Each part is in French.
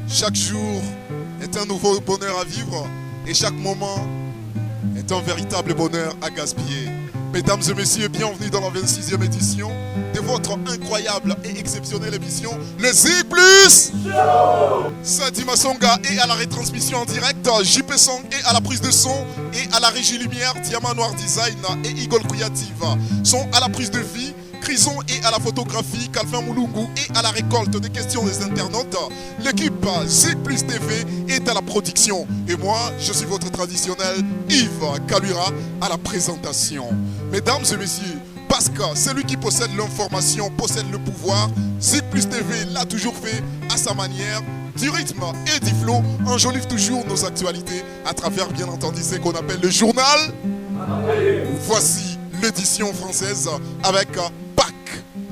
Chaque jour est un nouveau bonheur à vivre et chaque moment est un véritable bonheur à gaspiller. Mesdames et messieurs, bienvenue dans la 26e édition de votre incroyable et exceptionnelle émission, le Zik Plus. Sadi Masonga est à la retransmission en direct, JP Song est à la prise de son et à la régie lumière, Diamant Noir Design et Eagle Creative sont à la prise de vie. Crison est à la photographie, Calvin Moulungu est à la récolte des questions des internautes. L'équipe Zik Plus TV est à la production. Et moi, je suis votre traditionnel Yves Kalura à la présentation. Mesdames et messieurs, parce que celui qui possède l'information possède le pouvoir, Zik Plus TV l'a toujours fait à sa manière. Du rythme et du flow, enjolive toujours nos actualités à travers, bien entendu, ce qu'on appelle le journal. Voici l'édition française avec Pac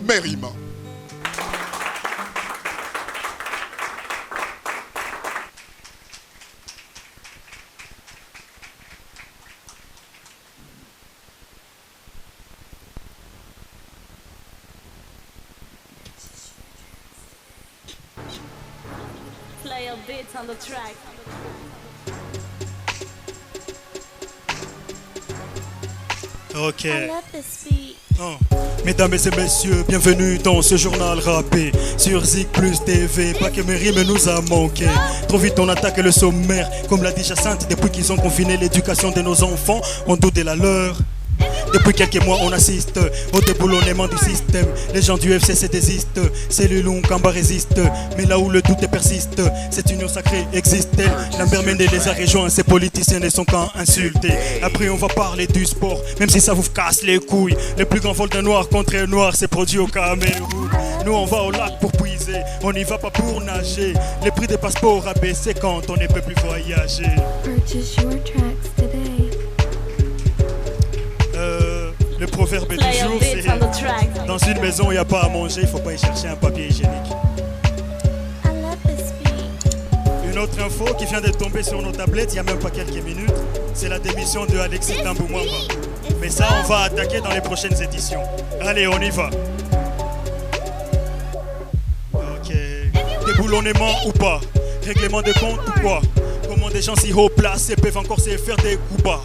Merima. Play a bit on the track. Ok. I love this beat. Mesdames et messieurs, bienvenue dans ce journal rappé sur Zik Plus TV. Pas que mes rimes nous a manqué. Trop vite on attaque le sommaire. Comme l'a dit Jacinthe, depuis qu'ils ont confiné l'éducation de nos enfants, on doute de la leur. Depuis quelques mois on assiste au déboulonnement du système. Les gens du FCC désistent, Cellulon Kamba résiste. Mais là où le doute persiste, cette union sacrée existe-t-elle? Lambert Mende les a rejoints, ces politiciens ne sont qu'à insulter. Après on va parler du sport, même si ça vous casse les couilles. Le plus grand vol de noir contre noir s'est produit au Cameroun. Nous on va au lac pour puiser, on n'y va pas pour nager. Les prix des passeports a baissé quand on ne peut plus voyager. Purchase your tracks today. Le proverbe du Play a jour bit c'est: on the track. dans une maison il n'y a pas à manger, il ne faut pas y chercher un papier hygiénique. I love this beat. Une autre info qui vient de tomber sur nos tablettes il n'y a même pas quelques minutes, c'est la démission de Alexis Tamboumamba. Mais ça on va attaquer dans les prochaines éditions. Allez on y va. Ok. Déboulonnement ou pas? Règlement de compte ou quoi? Comment des gens si haut placés peuvent encore se faire des coups bas?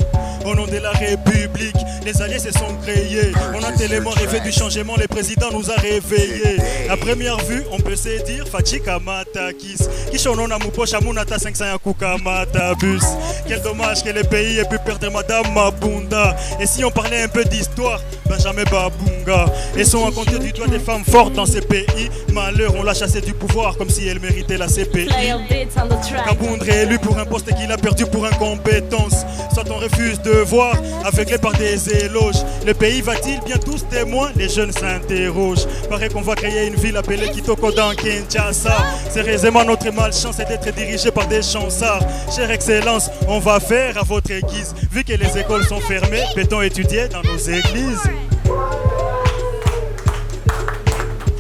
Au nom de la République, les alliés se sont créés. On a tellement rêvé du changement, le président nous a réveillés. À première vue, on peut se dire Fachika Matakis. Kishonona Muposha Munata 500 Yakuka Matabus. Quel dommage que le pays ait pu perdre Madame Mabunda. Et si on parlait un peu d'histoire, Benjamin Babunga. Et sont à compter du doigt des femmes fortes dans ces pays. Malheur, on l'a chassé du pouvoir comme si elle méritait la CPI. Play a bit on the track. Kaboundre est élu pour un poste qu'il a perdu pour incompétence. Soit on refuse de voir, aveuglé par des éloges. Le pays va-t-il bien tous témoins? Les jeunes s'interrogent. Paraît qu'on va créer une ville appelée Kitoko dans Kinshasa. Sérieusement, notre malchance est d'être dirigé par des chansards. Chère Excellence, on va faire à votre guise. Vu que les écoles sont fermées, peut-on étudier dans nos églises?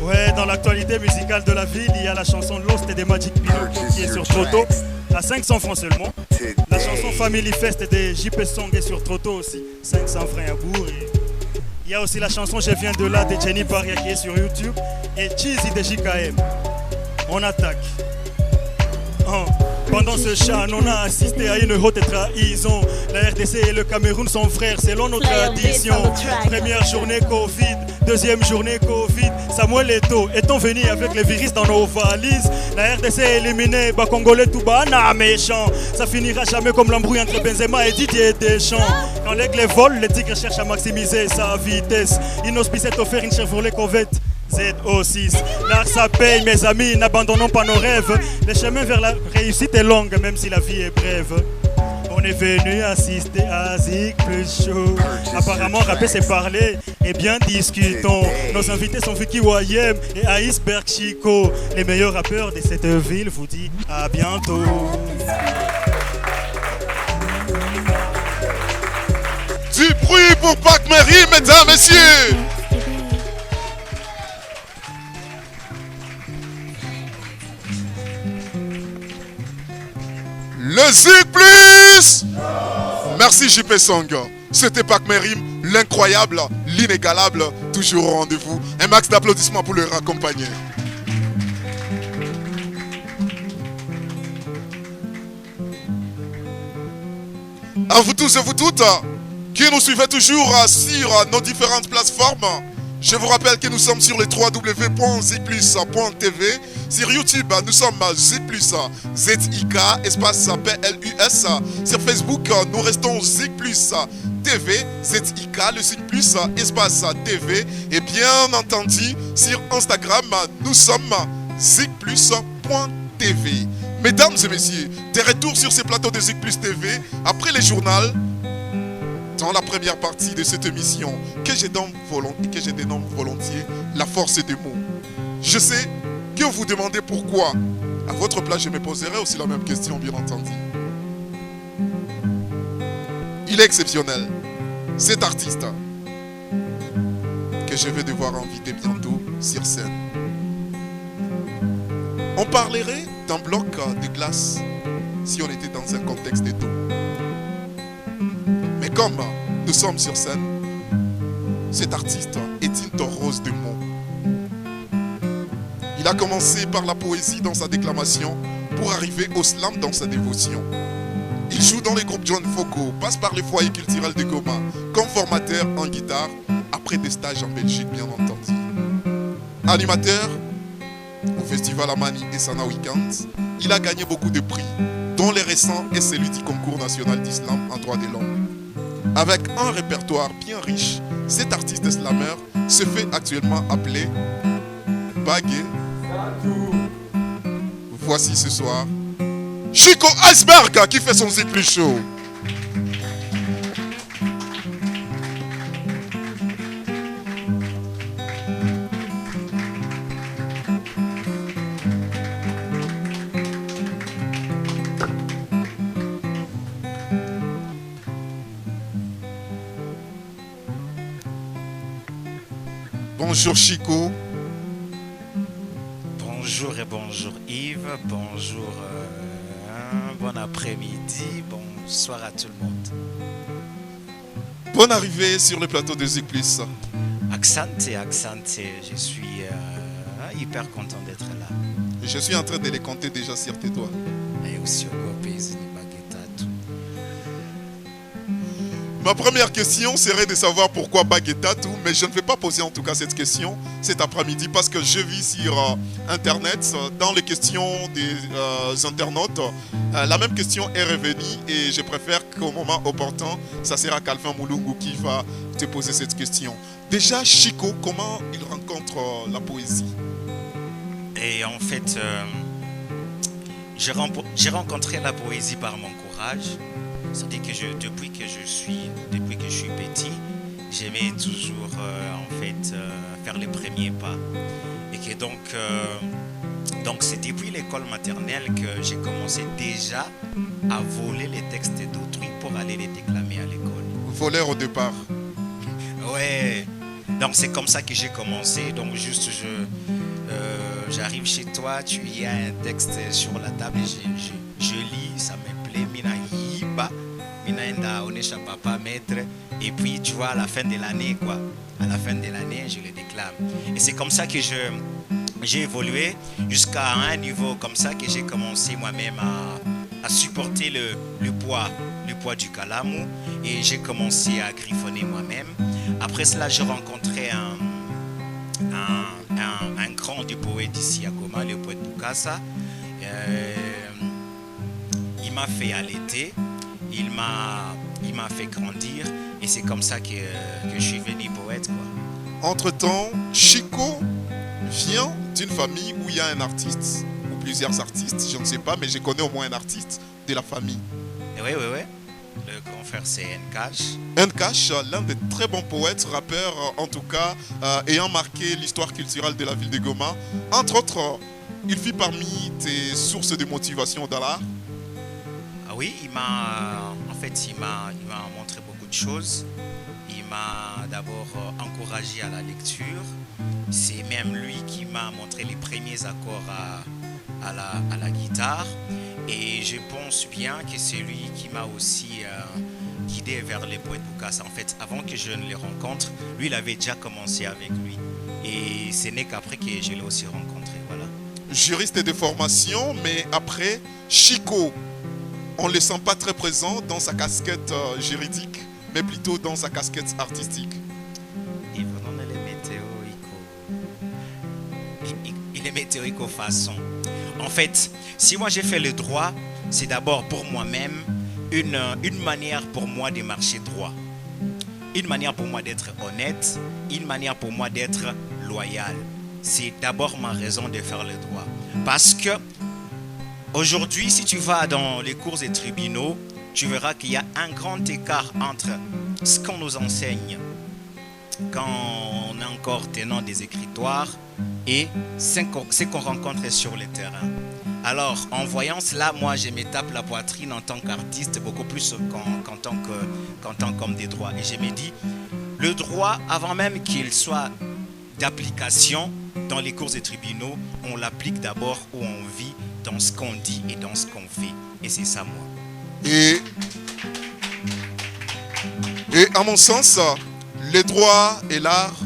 Ouais, dans l'actualité musicale de la ville, il y a la chanson Lost des Magic Pinocchio qui est sur Troto à 500 francs seulement. La chanson Family Fest de JP Song est sur Troto aussi, 500 francs à bourg. Il y a aussi la chanson Je viens de là de Jenny Baria qui est sur YouTube et Cheesy de JKM. On attaque. Pendant ce chat, on a assisté à une haute trahison. La RDC et le Cameroun sont frères selon nos traditions. Première journée Covid, deuxième journée Covid. Samuel Eto'o, est-on venu avec les virus dans nos valises? La RDC est éliminée, bas Congolais tout bas, méchant. Ça finira jamais comme l'embrouille entre Benzema et Didier Deschamps. Quand l'aigle vole, le tigre cherche à maximiser sa vitesse. Inhospice est offert une Chevrolet Corvette ZO6. L'art ça paye mes amis, n'abandonnons pas nos rêves. Le chemin vers la réussite est longue même si la vie est brève. On est venu assister à Zik Plus Show. Apparemment rapper c'est parler, et bien discutons. Nos invités sont Vicky Wayem et Iceberg Chico. Les meilleurs rappeurs de cette ville vous dit à bientôt. Du bruit pour Pac Merima, mesdames, messieurs. Le Zik Plus. Merci JP Song. C'était Pac Merim, l'incroyable, l'inégalable, toujours au rendez-vous. Un max d'applaudissements pour le raccompagner. À vous tous et vous toutes qui nous suivez toujours sur nos différentes plateformes. Je vous rappelle que nous sommes sur les www.zplus.tv. Sur YouTube, nous sommes Zplus, Z-I-K, espace P-L-U-S. Sur Facebook, nous restons Zplus TV, Z-I-K, le signe plus, espace TV. Et bien entendu, sur Instagram, nous sommes zplus.tv. Mesdames et messieurs, des retours sur ces plateaux de Zplus TV après les journaux. Dans la première partie de cette émission que je dénomme volontiers la force des mots. Je sais que vous demandez pourquoi. À votre place, je me poserai aussi la même question, bien entendu. Il est exceptionnel, cet artiste que je vais devoir inviter bientôt sur scène. On parlerait d'un bloc de glace si on était dans un contexte de dos. Mais comme nous sommes sur scène, cet artiste est une torrose de mots. Il a commencé par la poésie dans sa déclamation pour arriver au slam dans sa dévotion. Il joue dans les groupes John Foco, passe par les foyers culturels de Goma comme formateur en guitare après des stages en Belgique, bien entendu. Animateur au Festival Amani et Sana Weekend, il a gagné beaucoup de prix, dont les récents est celui du concours national d'islam en droit de l'homme. Avec un répertoire bien riche, cet artiste slammer se fait actuellement appeler Bagué. Voici ce soir Chico Iceberg qui fait son Zplus Show. Bonjour Chico. Bonjour et bonjour Yves, bonjour, bon après-midi, bonsoir à tout le monde. Bonne arrivée sur le plateau de Zplus. Accente, je suis hyper content d'être là. Je suis en train de les compter déjà sur tes doigts. Et aussi au pays de Baguetta, tout. Ma première question serait de savoir pourquoi Baguetta tout, mais je ne vais pas poser en tout cas cette question cet après-midi parce que je vis sur Internet, dans les questions des internautes, la même question est revenue et je préfère qu'au moment opportun, ça sera Calvin Moulungu qui va te poser cette question. Déjà, Chico, comment il rencontre la poésie? Et en fait, j'ai rencontré la poésie par mon courage. C'est-à-dire que depuis que je suis petit, j'aimais toujours faire les premiers pas. Et que donc c'est depuis l'école maternelle que j'ai commencé déjà à voler les textes d'autrui pour aller les déclamer à l'école. Voleur au départ. Ouais. Donc c'est comme ça que j'ai commencé. Donc juste j'arrive chez toi, tu y as un texte sur la table, je lis, ça me plaît, Minaenda Onesha Papa Maître, et puis tu vois à la fin de l'année je le déclame. Et c'est comme ça que j'ai évolué jusqu'à un niveau comme ça que j'ai commencé moi-même à supporter le poids du kalamu et j'ai commencé à griffonner moi-même. Après cela, j'ai rencontré un grand du poète ici à Goma, le poète Bukasa. Il m'a fait allaiter, il m'a fait grandir et c'est comme ça que je suis venu poète, quoi. Entre-temps, Chico vient d'une famille où il y a un artiste ou plusieurs artistes, je ne sais pas, mais je connais au moins un artiste de la famille. Oui. Le grand frère, c'est Nkash. Nkash, l'un des très bons poètes, rappeurs, en tout cas, ayant marqué l'histoire culturelle de la ville de Goma. Entre autres, il fit parmi tes sources de motivation dans l'art. Ah oui, il m'a montré beaucoup de choses. Il m'a d'abord encouragé à la lecture. C'est même lui qui m'a montré les premiers accords à la guitare. Et je pense bien que c'est lui qui m'a aussi guidé vers les poètes Bukassa. En fait, avant que je ne les rencontre, lui, il avait déjà commencé avec lui. Et ce n'est qu'après que je l'ai aussi rencontré. Voilà. Juriste de formation, mais après, Chico, on ne le sent pas très présent dans sa casquette juridique, mais plutôt dans sa casquette artistique. Il est météorique aux façons. En fait, si moi j'ai fait le droit, c'est d'abord pour moi-même une manière pour moi de marcher droit. Une manière pour moi d'être honnête, une manière pour moi d'être loyal. C'est d'abord ma raison de faire le droit. Parce que aujourd'hui, si tu vas dans les cours des tribunaux, tu verras qu'il y a un grand écart entre ce qu'on nous enseigne quand on est encore tenant des écritoires et ce qu'on rencontre sur le terrain. Alors, en voyant cela, moi, je me tape la poitrine en tant qu'artiste, beaucoup plus qu'en tant qu'homme des droits. Et je me dis, le droit, avant même qu'il soit d'application dans les cours des tribunaux, on l'applique d'abord où on vit, dans ce qu'on dit et dans ce qu'on fait. Et c'est ça, moi. Et à mon sens, les droits et l'art,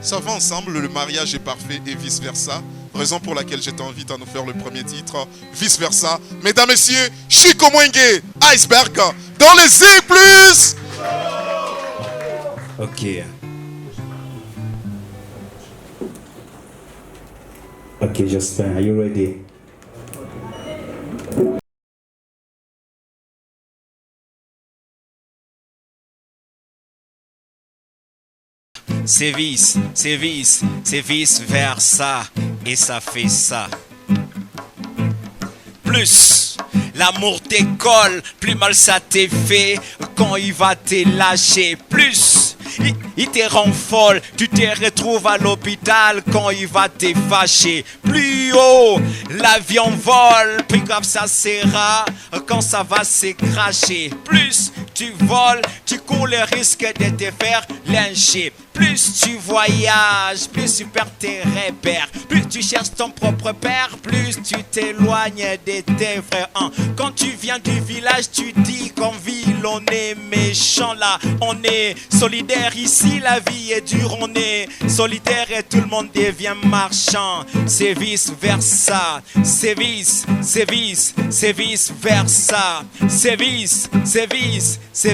ça va ensemble, le mariage est parfait et vice-versa. Raison pour laquelle je t'invite à nous faire le premier titre, vice-versa. Mesdames, messieurs, Chico Mwenge, Iceberg, dans les Z+. Ok. Ok, Justin, are you ready? C'est vice-versa. Et ça fait ça. Plus l'amour t'écolle, plus mal ça t'est fait quand il va te lâcher. Plus il te rend folle, tu te retrouves à l'hôpital quand il va te fâcher. Plus haut, l'avion vole, plus grave ça sera quand ça va se cracher. Plus tu voles, tu cours le risque de te faire lyncher. Plus tu voyages, plus tu perds tes repères. Plus tu cherches ton propre père, plus tu t'éloignes de tes frères. Quand tu viens du village, tu dis qu'en ville on est méchant. Là, on est solidaire. Ici, la vie est dure. On est solitaire et tout le monde devient marchand. C'est vice-versa. C'est vice-versa. C'est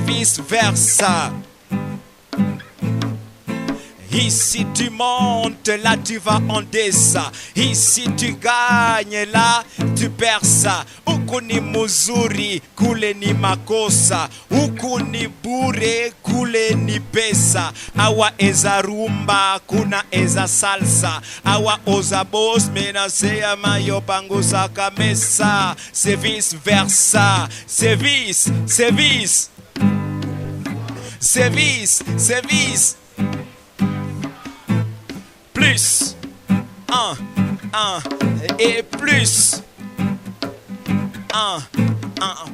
vice-versa. Ici tu montes, là tu vas en descend. Ici tu gagnes, là tu perds ça. Huku ni muzuri, kule ni makosa. Huku ni bure, kule ni pesa. Awa eza rumba, kuna eza salsa. Awa oza boss, menasea mayo pangusa kamesa. C'est vice versa, c'est vice. Plus, et plus,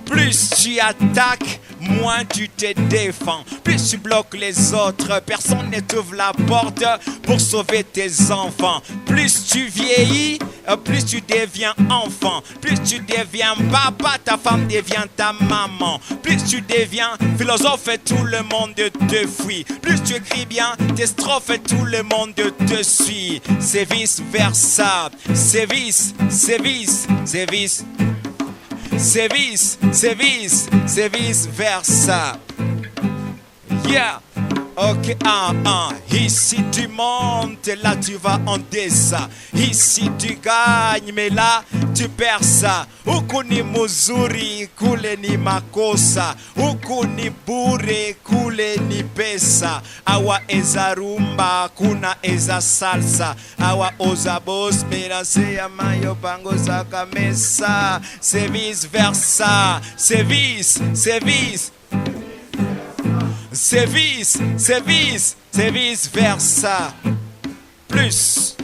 plus tu attaques, moins tu te défends. Plus tu bloques les autres, personne ne t'ouvre la porte pour sauver tes enfants. Plus tu vieillis, plus tu deviens enfant. Plus tu deviens papa, ta femme devient ta maman. Plus tu deviens philosophe et tout le monde te fuit. Plus tu écris bien tes strophes et tout le monde te suit. C'est vice versa. C'est vice versa. Yeah. Ok, ici tu montes, là tu vas en descend. Ici tu gagnes, mais là tu perds ça. Huku ni muzuri, kule ni makosa. Huku ni bure, kule ni pesa. Awa eza rumba, kuna eza salsa. Awa oza boss, menasea mayo pango sa kamesa. C'est vice versa, c'est vice. C'est vice versa. Plus.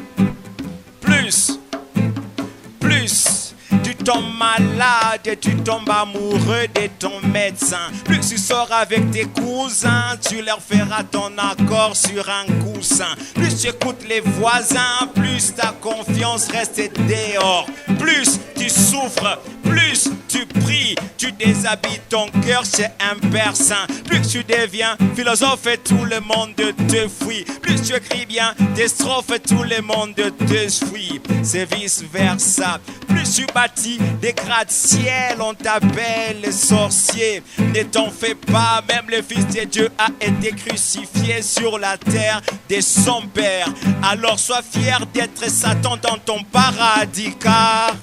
Tu tombes malade, tu tombes amoureux de ton médecin. Plus tu sors avec tes cousins, tu leur feras ton accord sur un coussin. Plus tu écoutes les voisins, plus ta confiance reste dehors. Plus tu souffres, plus Plus tu pries, tu déshabilles ton cœur chez un Père Saint. Plus tu deviens philosophe et tout le monde te fuit. Plus tu écris bien des strophes et tout le monde te fuit. C'est vice versa. Plus tu bâtis des gratte-ciel, on t'appelle sorcier. Ne t'en fais pas, même le Fils de Dieu a été crucifié sur la terre de son Père. Alors sois fier d'être Satan dans ton paradis, car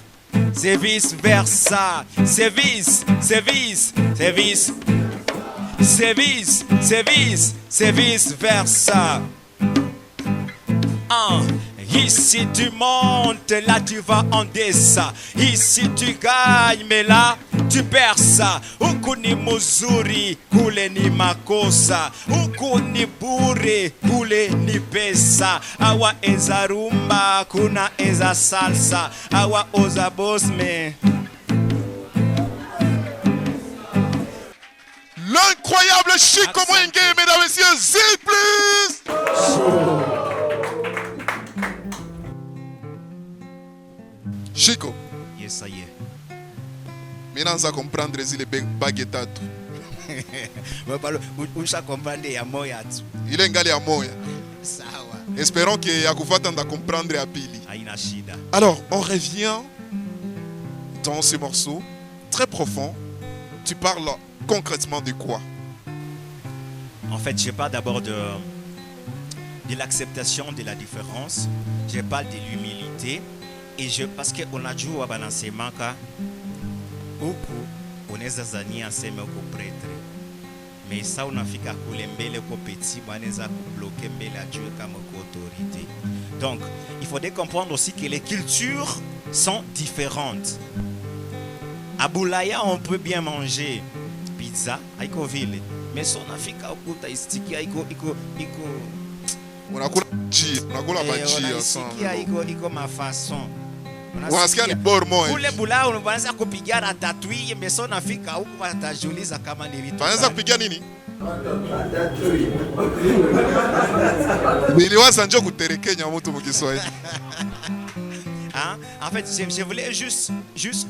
c'est vice versa. C'est vice, c'est vice, c'est vice. C'est vice, c'est vice, c'est vice versa. Ici tu montes, là tu vas en descend. Ici tu gagnes, mais là tu perds ça. Huku ni muzuri, kule ni makosa. Huku ni bure, kule ni pesa. Awa eza rumba, kuna eza salsa. Awa oza bosme. L'incroyable Chico Mwenge, mesdames et messieurs, s'il plus. Chico, Yes, ça y est. maintenant on va comprendre si les baguettes. Usha comprendre ya moya tu. Il est ngali à moya. Sawa. Espérons que Yakufata va comprendre à Pili. Haina shida. Alors, on revient dans ce morceau très profond. Tu parles concrètement de quoi? En fait, je parle d'abord de l'acceptation de la différence. Je parle de l'humilité. Et parce qu'on a joué à l'enseignement, on est zazani enseignement au prêtre. Mais ça, on a fait qu'à couler mbele ko petit, on a bloqué mbele à Dieu comme autorité. Donc, il faudrait comprendre aussi que les cultures sont différentes. À Boulaya, on peut bien manger pizza, aiko ville. Mais si on a fait qu'à okuta istiki, aiko On a quoi iko ma façon. Unasikia ni bormo Kule bula unaanza kupigana tatui meso nafika huko watajiuliza kama ni vitu. Tunaanza kupiga nini? Niliwaza njoo kuterekenya mtu mkiswahili. Hein? En fait, je voulais juste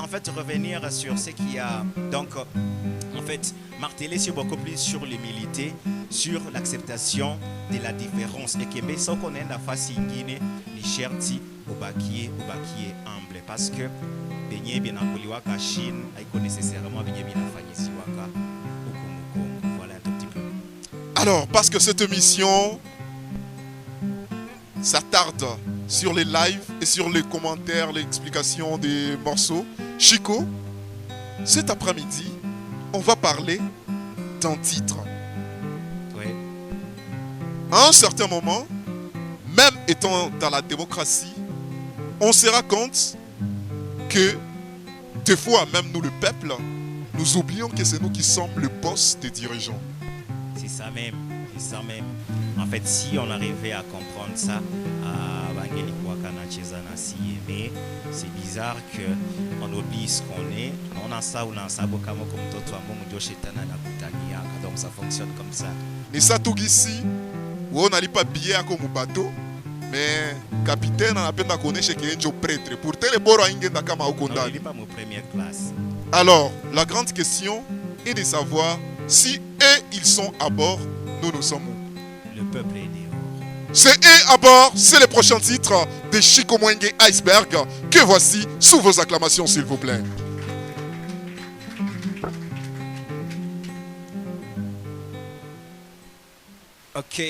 en fait revenir sur ce qu'il y a donc en fait marteler sur beaucoup plus sur l'humilité, sur l'acceptation de la différence et que mais sans qu'on ait la face ingine ni sherti obakie humble parce que benye bien akuliwaka Chine haiko nécessairement benye bien afanyisiwaka huko Kongo. Voilà un tout petit peu. Alors, parce que cette émission s'attarde sur les lives et sur les commentaires, l'explication des morceaux, Chico, cet après-midi, on va parler d'un titre. Oui. À un certain moment, même étant dans la démocratie, on se rend compte que des fois, même nous le peuple, nous oublions que c'est nous qui sommes le boss des dirigeants. C'est ça même, c'est ça même. En fait, si on arrivait à comprendre ça, mais c'est bizarre qu'on oublie ce qu'on est. On a ça, on a ça, donc ça fonctionne comme ça. Ni ça tout ici, où on n'allait pas billet comme bateau, mais capitaine on a peine à connaître que est un prêtre. Pour tel bord à ingenda kama au Non, il n'est pas mon première classe. Alors, la grande question est de savoir si eux ils sont à bord, nous sommes où? Le peuple est dehors. C'est eux à bord, c'est le prochain titre de Chico Mwenge Iceberg que voici sous vos acclamations s'il vous plaît. Ok,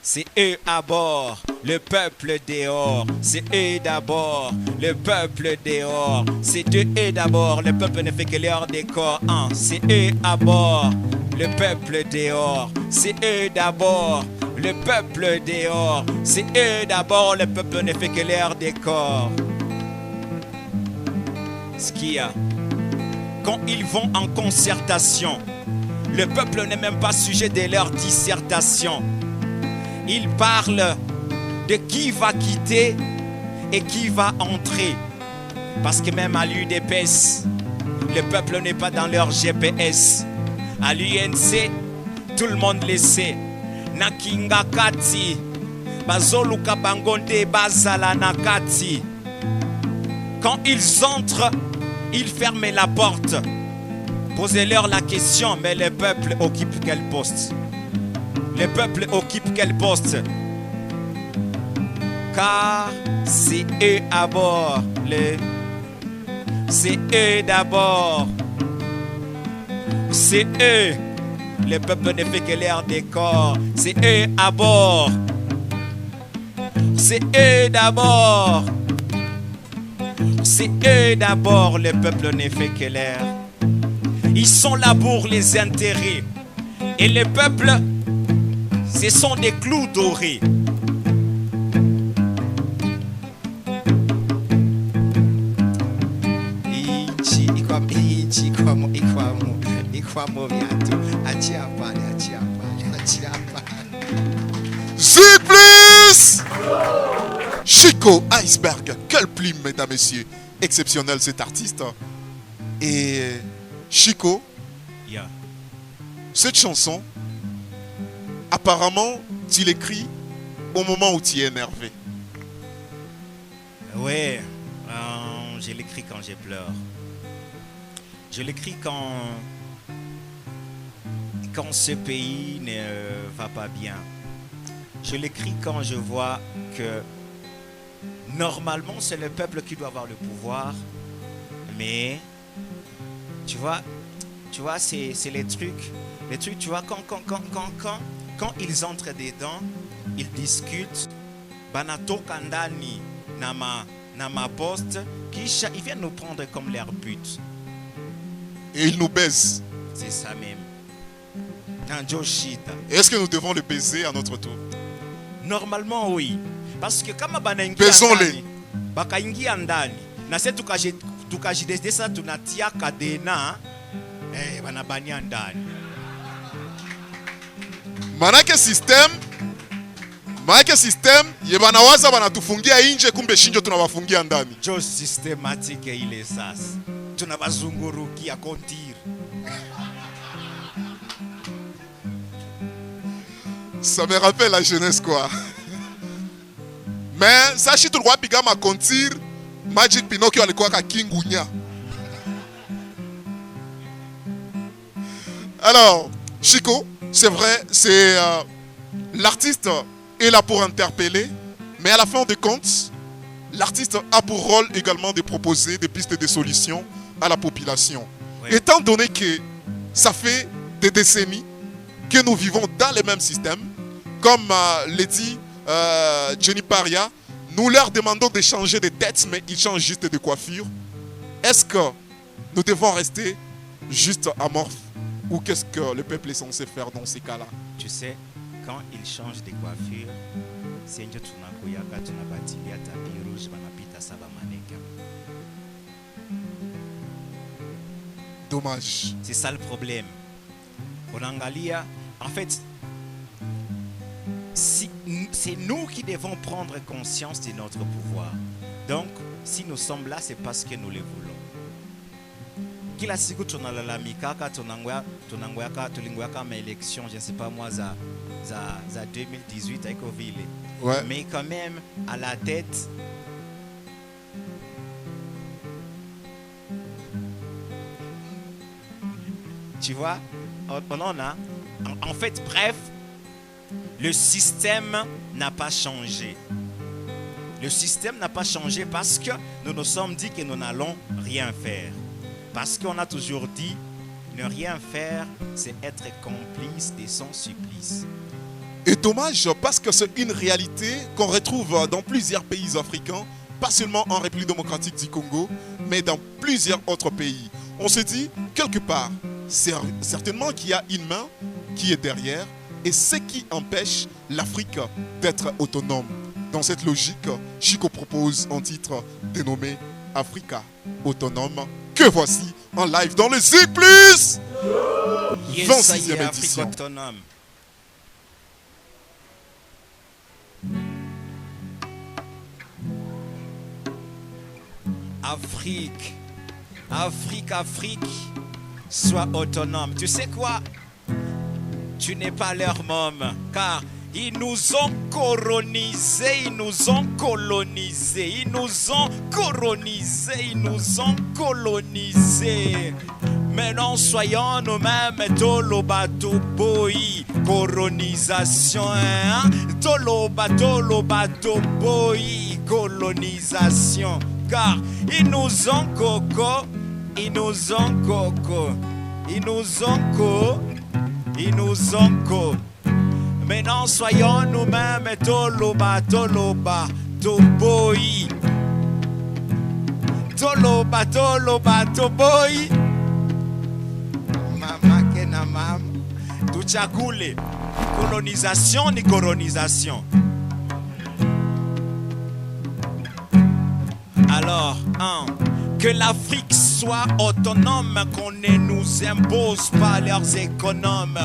c'est eux à bord, le peuple dehors. C'est eux d'abord, le peuple dehors. C'est eux d'abord, le peuple ne fait que leur décor. C'est eux à bord, le peuple dehors. C'est eux d'abord, le peuple dehors. C'est eux d'abord, le peuple ne fait que leur décor. Ce qu'il y a, quand ils vont en concertation, le peuple n'est même pas sujet de leur dissertation. Ils parlent de qui va quitter et qui va entrer. Parce que même à l'UDPS, le peuple n'est pas dans leur GPS. À l'UNC, tout le monde le sait. Nakinga kati, bazoluka bangonde bazala nakati. Quand ils entrent Ils ferment la porte. Posez-leur la question, mais le peuple occupe quel poste? Le peuple occupe quel poste? Car c'est eux à bord. C'est eux d'abord. C'est eux. Le peuple ne fait que l'air des corps. C'est eux à bord. C'est eux d'abord. C'est eux d'abord. Le peuple ne fait que l'air. Ils sont là pour les intérêts. Et le peuple, ce sont des clous dorés. Ziplis Chico Iceberg. Quelle plume, mesdames, messieurs. Exceptionnel cet artiste. Et Chico, Yeah. cette chanson, apparemment, tu l'écris au moment où tu es énervé. Ouais, je l'écris quand je pleure. Je l'écris quand ce pays ne va pas bien. Je l'écris quand je vois que normalement c'est le peuple qui doit avoir le pouvoir, mais tu vois c'est les trucs, tu vois quand ils entrent dedans, ils discutent, banatoka ndani na ma poste, kisha ils viennent nous prendre comme leur but. Et il nous baise. C'est ça même. Nanjo shita. Est-ce que nous devons le baiser à notre tour? Normalement oui, parce que kama banaingia Baisons-les. ndani, bakaingia ndani na sisi tukajidesesa tunatia kadena banabania ndani. Manake system ye banawaza banatufungia nje, kumbe shinjo tunawafungia ndani. Jo systematique ile sasa. Tunabazungurukia kontiri. Ça me rappelle la jeunesse quoi. Mais sachi tulikuwa piga ma kontir, Magic Pinocchio alikuwa ka kingunya. Alors, Chico, c'est vrai, c'est l'artiste est là pour interpeller, mais à la fin de compte, l'artiste a pour rôle également de proposer des pistes de solutions à la population. Oui. Étant donné que ça fait des décennies que nous vivons dans les mêmes systèmes, comme l'a dit Jenny Paria, nous leur demandons de changer de tête, mais ils changent juste de coiffure. Est-ce que nous devons rester juste amorphes ou qu'est-ce que le peuple est censé faire dans ces cas-là? Tu sais, quand ils changent de coiffure, c'est ndio tunakoyaka tunabatilia tapis rouge banapita saba maneka. Dommage. C'est ça le problème. Onangalia, en fait, c'est nous qui devons prendre conscience de notre pouvoir. Donc, si nous sommes là, c'est parce que nous le voulons. Kila siku tunalalamikaka tunangoyaka tulingoyaka ma élection, je ne sais pas moi za 2018 avec Oville. Ouais. Mais quand même à la tête tu vois, on en a en fait bref, le système n'a pas changé. Le système n'a pas changé parce que nous nous sommes dit que nous n'allons rien faire. Parce qu'on a toujours dit, ne rien faire, c'est être complice de son supplice. Et dommage parce que c'est une réalité qu'on retrouve dans plusieurs pays africains, pas seulement en République démocratique du Congo, mais dans plusieurs autres pays. On se dit, quelque part, c'est certainement qu'il y a une main qui est derrière et ce qui empêche l'Afrique d'être autonome. Dans cette logique, Chico propose un titre dénommé Africa Autonome, que voici en live dans le Ziplis. Yes, ça y est, 26e Afrique édition. autonome. Afrique, Afrique, sois autonome. Tu sais quoi? Tu n'es pas leur môme, car Ils nous ont colonisés, ils nous ont colonisés, ils nous ont colonisés, ils nous ont colonisés. Maintenant soyons nous-mêmes Toloba Toboy, colonisation, hein? Toloba Toboy, colonisation. Car ils nous ont coco, ils nous ont coco, ils nous ont co, ils nous ont co. Maintenant soyons nous-mêmes Toloba Toboy, Toloba Toboy. Mama kena mama tuchagule colonisation ni colonisation. Alors, que l'Afrique soit autonome, qu'on ne nous impose pas leurs économes.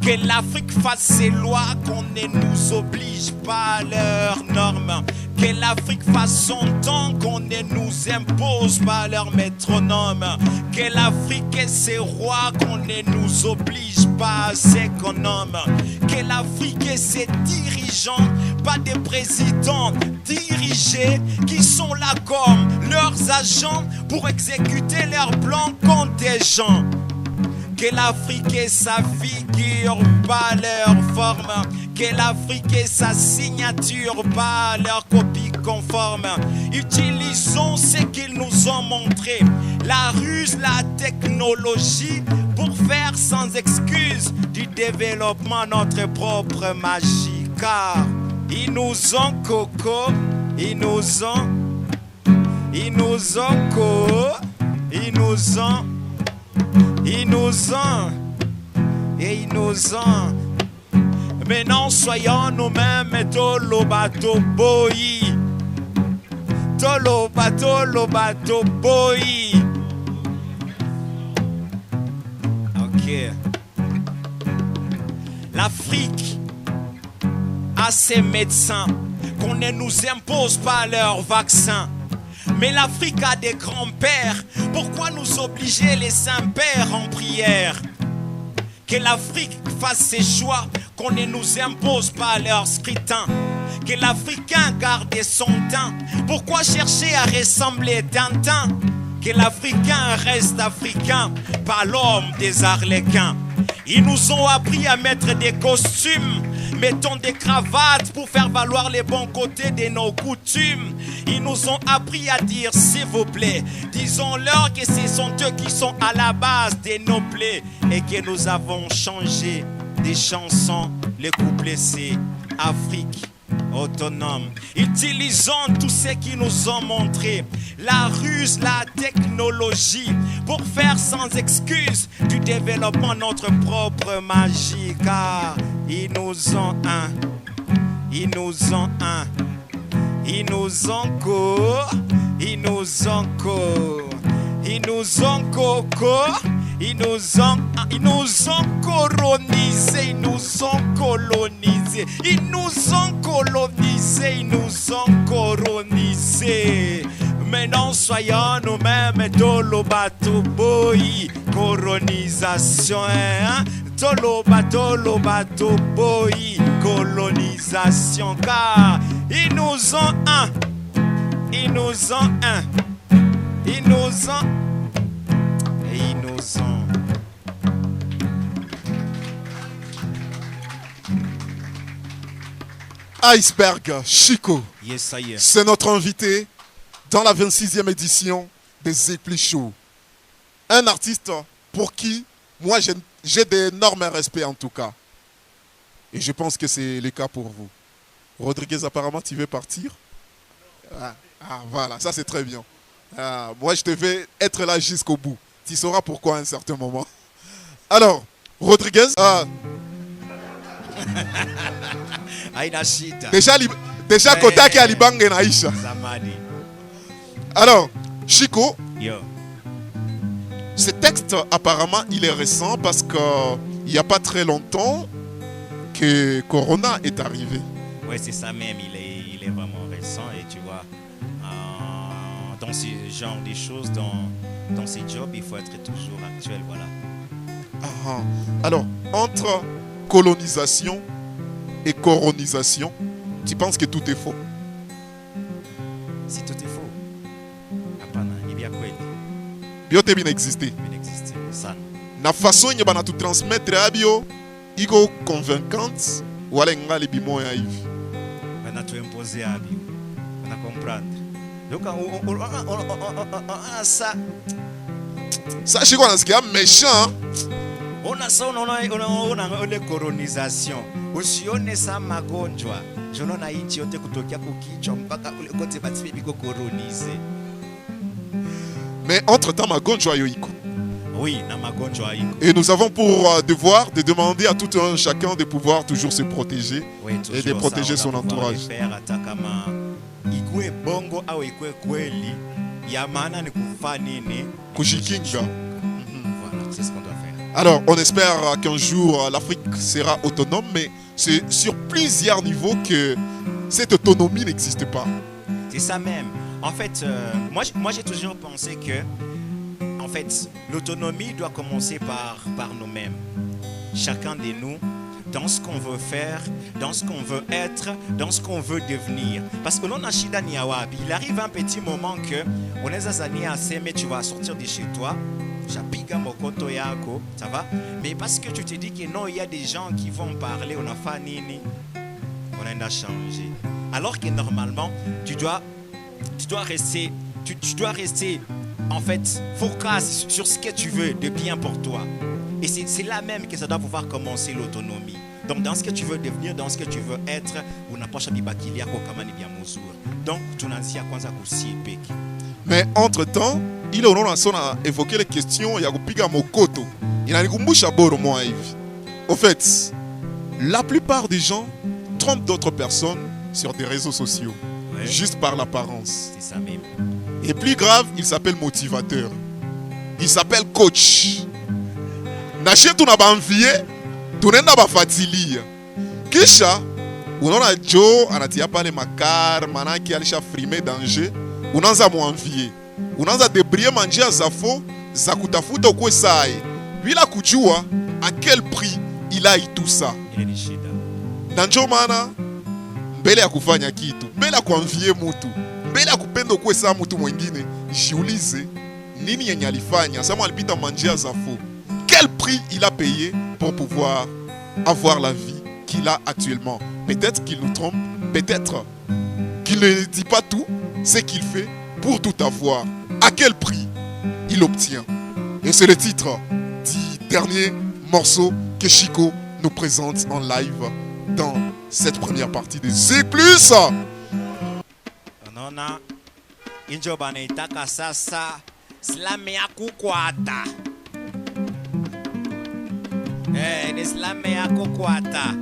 Que l'Afrique fasse ses lois, qu'on ne nous oblige pas à leurs normes. Que l'Afrique fasse son temps, qu'on ne nous impose pas leur métronome. Que l'Afrique ait ses rois, qu'on ne nous oblige pas à ses économes. Que l'Afrique ait ses dirigeants, pas des présidents dirigés qui sont là comme leurs agents pour exécuter leurs plans contingents. Que l'Afrique ait sa figure, pas leur forme. Que l'Afrique ait sa signature, pas leur copie conforme. Utilisons ce qu'ils nous ont montré, la ruse, la technologie, pour faire sans excuse du développement notre propre magie. Car ils nous ont coco, ils nous ont co, ils nous ont, et ils nous ont. Maintenant soyons nous-mêmes Toloba Toboy, Toloba Toboy. Ok. L'Afrique a ses médecins, qu'on ne nous impose pas leurs vaccins. Mais l'Afrique a des grands-pères, pourquoi nous obliger les saints-pères en prière? Que l'Afrique fasse ses choix, qu'on ne nous impose pas leur scrutin. Que l'Africain garde son teint, pourquoi chercher à ressembler Tintin? Que l'Africain reste africain, pas l'homme des arlequins. Ils nous ont appris à mettre des costumes, mettons des cravates pour faire valoir les bons côtés de nos coutumes. Ils nous ont appris à dire s'il vous plaît, disons-leur que ce sont eux qui sont à la base des nos plaies et que nous avons changé des chansons. Les couplets c'est Afrique autonome. Utilisons tout ce qu'ils nous ont montré, la ruse, la technologie, pour faire sans excuse du développement notre propre magie. Car ils nous ont ils nous ont ils nous ont ils nous ont ils nous ont ils nous ont colonisés, ils nous ont colonisés, ils nous ont colonisés, ils nous ont colonisés. Maintenant soyons nous-mêmes Toloba Toboy, colonisation, hein? Toloba Toboy, colonisation. Car ils nous ont ils nous ont ils nous ont et ils nous ont. Iceberg Chico, Yes, I am. c'est notre invité dans la 26e édition des Zepli Show. Un artiste pour qui, moi, j'ai d'énormes respects en tout cas. Et je pense que c'est le cas pour vous. Rodriguez, apparemment, tu veux partir? Voilà, ça c'est très bien. Moi, je devais être là jusqu'au bout. Tu sauras pourquoi à un certain moment. Alors, Rodriguez, Aïna Shita. déjà Kotaki Alibangue Naïcha. Zamani. Alors, Chico, Yo. ce texte, apparemment, il est récent parce qu'il n'y a pas très longtemps que Corona est arrivé. Ouais, c'est ça même. Il est vraiment récent. Et tu vois, dans ce genre de choses, dans ces jobs, il faut être toujours actuel. Voilà. Alors, entre colonisation et coronisation, tu penses que tout est faux? Si tout est faux, hapana, ni vya kweli, Biote binexiste. vinexiste sana. Na façon yenye bana tu transmettre abio iko convaincante wala ngali bimoya hivi. Banatuimposer abi, bana comprendre. Donc ça, Ça chiko nasikia méchant. ona sa unaona ile colonisation, usione sa magonjwa. Unaona nchi yote kutokea kukichwa mpaka kule kote batibi biko coloniser. Mais entre-temps magonjwa yo iko. Oui, na magonjwa iko. Et nous avons pour devoir de demander à tout un chacun de pouvoir toujours se protéger Oui, et de protéger son entourage. Faire hata kama ikue bongo au ikue kweli, ya maana ni kufa nini? Kujikinga. Voilà, c'est ce qu'on doit faire. Alors, on espère qu'un jour l'Afrique sera autonome, mais c'est sur plusieurs niveaux que cette autonomie n'existe pas. C'est ça même. En fait, moi j'ai toujours pensé que en fait, l'autonomie doit commencer par nous-mêmes. Chacun de nous, dans ce qu'on veut faire, dans ce qu'on veut être, dans ce qu'on veut devenir. Parce que l'on a shida ni awabi. Il arrive un petit moment que on est zazani à mais tu vas sortir de chez toi. Japiga mokoto yako, ça va? Mais parce que tu te dis que non, il y a des gens qui vont parler, on a fait nini, on a changé. Alors que normalement, tu dois rester, tu dois rester en fait focus sur ce que tu veux de bien pour toi. Et c'est là même que ça doit pouvoir commencer l'autonomie. Donc dans ce que tu veux devenir, dans ce que tu veux être, unapasha bibakilia kwa kama ni bia muzuri. Donc tunaanzia kwanza kusiepeki. Mais entre-temps, il a évoqué les questions ya kupiga mokoto. Inanikumbusha boro moi hivi. Au fait, la plupart des gens trompent d'autres personnes sur des réseaux sociaux, Ouais. juste par l'apparence. C'est ça même. Et plus grave, il s'appelle motivateur. Il s'appelle coach. Nachie tunabamvie, tunaenda bafatilia. Kisha, unaona Joe anatia pale makar, manaki alisha frime danger, unaanza muanvie. Unaanza debrier manjia za faux, za kutafuta ukwe sae. Bila kujua à quel prix il a eu tout ça. Il est shida. Na njo maana mbele ya kufanya kitu, mbele ya kuanvie mutu, mbele ya kupenda ukwe saa mutu mwingine, jiulize nini yenye alifanya, sama alipita manjia za faux. Quel prix il a payé pour pouvoir avoir la vie qu'il a actuellement? Peut-être qu'il nous trompe, peut-être qu'il ne dit pas tout ce qu'il fait pour tout avoir. À quel prix il obtient? Et c'est le titre du dernier morceau que Chico nous présente en live dans cette première partie de Zig Plus. Unaona injo banaitaka sasa slame ya kukwata. Ni slame ya kukwata.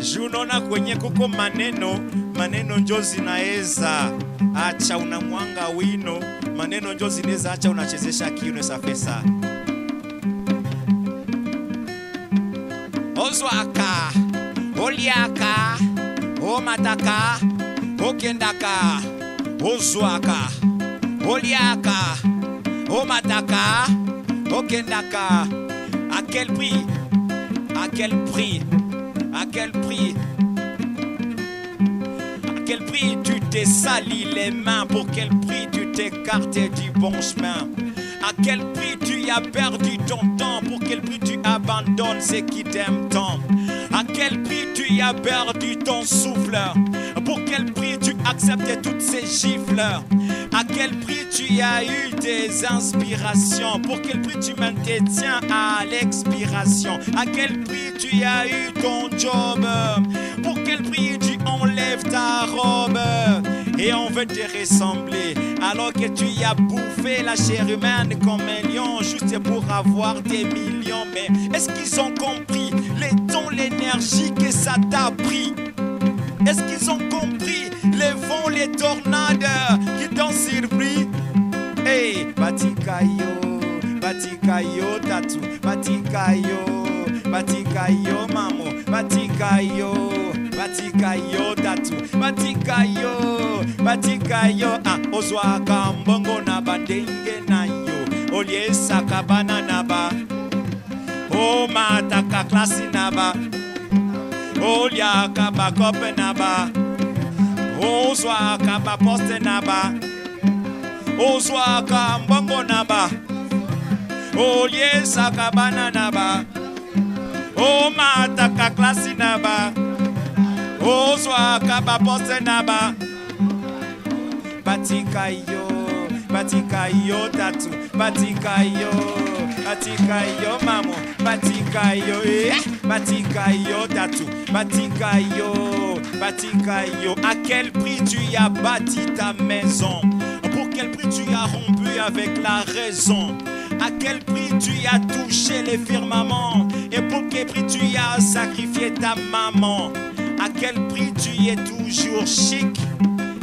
Junona kwenye kuko maneno njo zinaeza acha unamwanga wino, maneno njo zinaweza acha unachezesha kiuno safesa. Ozwaka, oliaka, omataka, okendaka, ozwaka, oliaka, omataka, okendaka. À quel prix? À quel prix? À quel prix? À quel prix tu t'es sali les mains? Pour quel prix tu t'écartes du bon chemin? À quel prix tu as perdu ton temps? Pour quel prix tu abandonnes ceux qui t'aiment tant? À quel prix tu as perdu ton souffle? Pour quel prix tu acceptes toutes ces gifles? À quel prix tu as eu des inspirations? Pour quel prix tu maintiens à l'expiration? À quel prix tu as eu ton job? Pour quel prix tu enlèves ta robe? Et on veut te ressembler alors que tu y as bouffé la chair humaine comme un lion juste pour avoir des millions. Mais est-ce qu'ils ont compris les dons, l'énergie que ça t'a pris? Est-ce qu'ils ont compris les vents, les tornades qui t'ont surpris? Hey, batikayo, batikayo tatu, batikayo, batikayo mamo, batikayo, batikayo tatu, batikayo, batikayo. Ah, ozwaka mbongo na bandenge na yo, oliesa kabana na ba, o mataka klasi na ba. Oliaka ba kope naba. Ozwaka ba poste naba. Ozwaka mbongo naba. Oliesaka bana naba. O mataka klasi naba. Ozwaka ba poste naba. Batika yo tatu. Batika yo mamo. Batika yo tatu. Batika yo. À quel prix tu as bâti ta maison? Pour quel prix tu as rompu avec la raison? À quel prix tu as touché les firmaments? Et pour quel prix tu as sacrifié ta maman? À quel prix tu es toujours chic?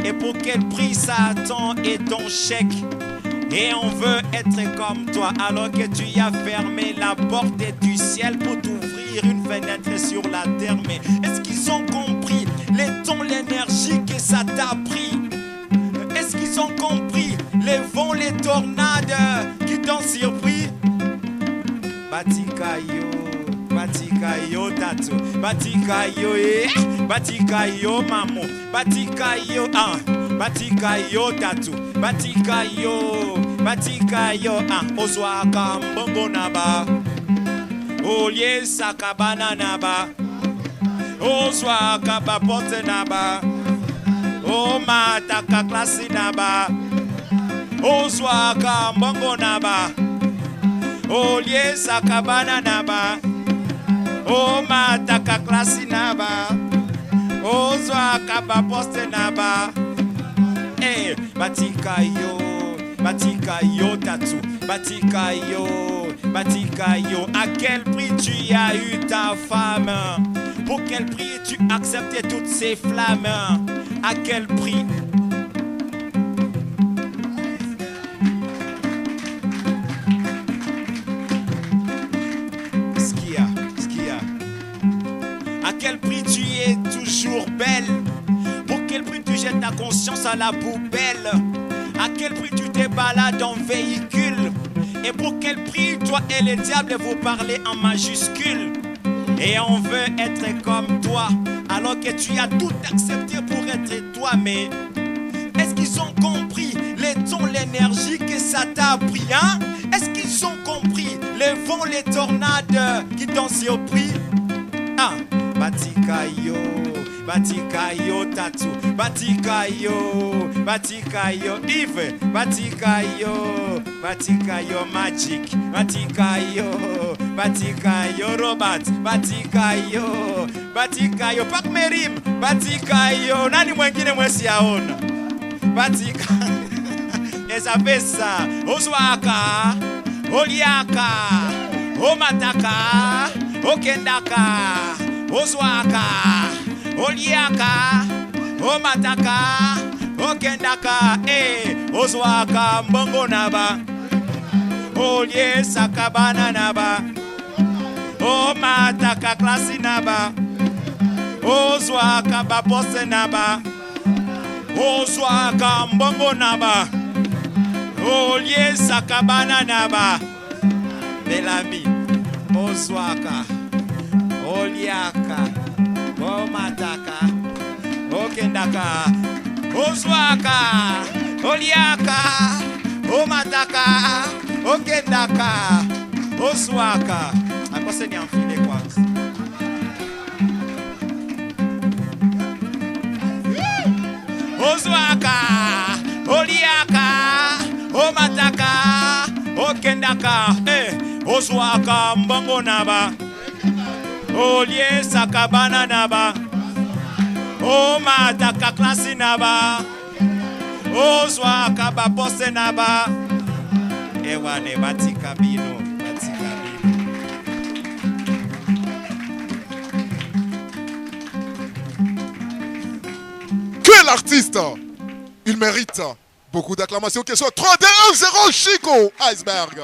Et pour quel prix Satan est ton chèque? Et on veut être comme toi alors que tu as fermé la porte du ciel pour t'ouvrir une fenêtre sur la terre. Mais est-ce qu'ils ont compris les temps, l'énergie que ça t'a pris? Est-ce qu'ils ont compris les vents, les tornades qui t'ont surpris? Batika yo tatu, batika yo mamo, batika yo tatu, batika yo ozwaka mbongo naba, oliesaka bana naba, ozwaka bapote naba, o mataka klasi naba, ozwaka mbongo naba, oliesaka bana naba. O mataka klasi naba. Ozwaka ba poste naba. Batika yo tatu. Batika yo. À quel prix tu as eu ta femme? Pour quel prix tu acceptais toutes ces flammes? À quel prix? À quel prix tu es toujours belle? Pour quel prix tu jettes ta conscience à la poubelle? À quel prix tu te balades en véhicule? Et pour quel prix toi et le diable vous parlez en majuscule? Et on veut être comme toi alors que tu as tout accepté pour être toi. Mais est-ce qu'ils ont compris les tons, l'énergie que ça t'a pris, hein? Est-ce qu'ils ont compris les vents, les tornades qui t'ont surpris? Batika yo tatu, batika yo Yves, batika yo Magic, batika yo Robert, batika yo Pak Merim, batika yo nani mwengine mwesi aona, batika esa pesa, ozwaka, oliaka, omataka, okendaka, ozwaka, oliaka, omataka, okendaka, ozwaka mbongo naba, oliesaka bana naba, omataka klasi naba, ozwaka bapose naba, ozwaka mbongo naba, oliesaka bana naba. Belami, ozwaka, oliaka, omataka, okendaka, ozwaka, oliaka, omataka, okendaka, ozwaka. Akose ni enfile kwanza. Ozwaka, oliaka, omataka, okendaka, ozwaka mbongo naba. Oliesaka bana naba. Omataka klasi naba. Ozwaka bapose naba. Ewane batika bino. Quel artiste! Il mérite beaucoup d'acclamations. Question 3-1-0 Chico Iceberg.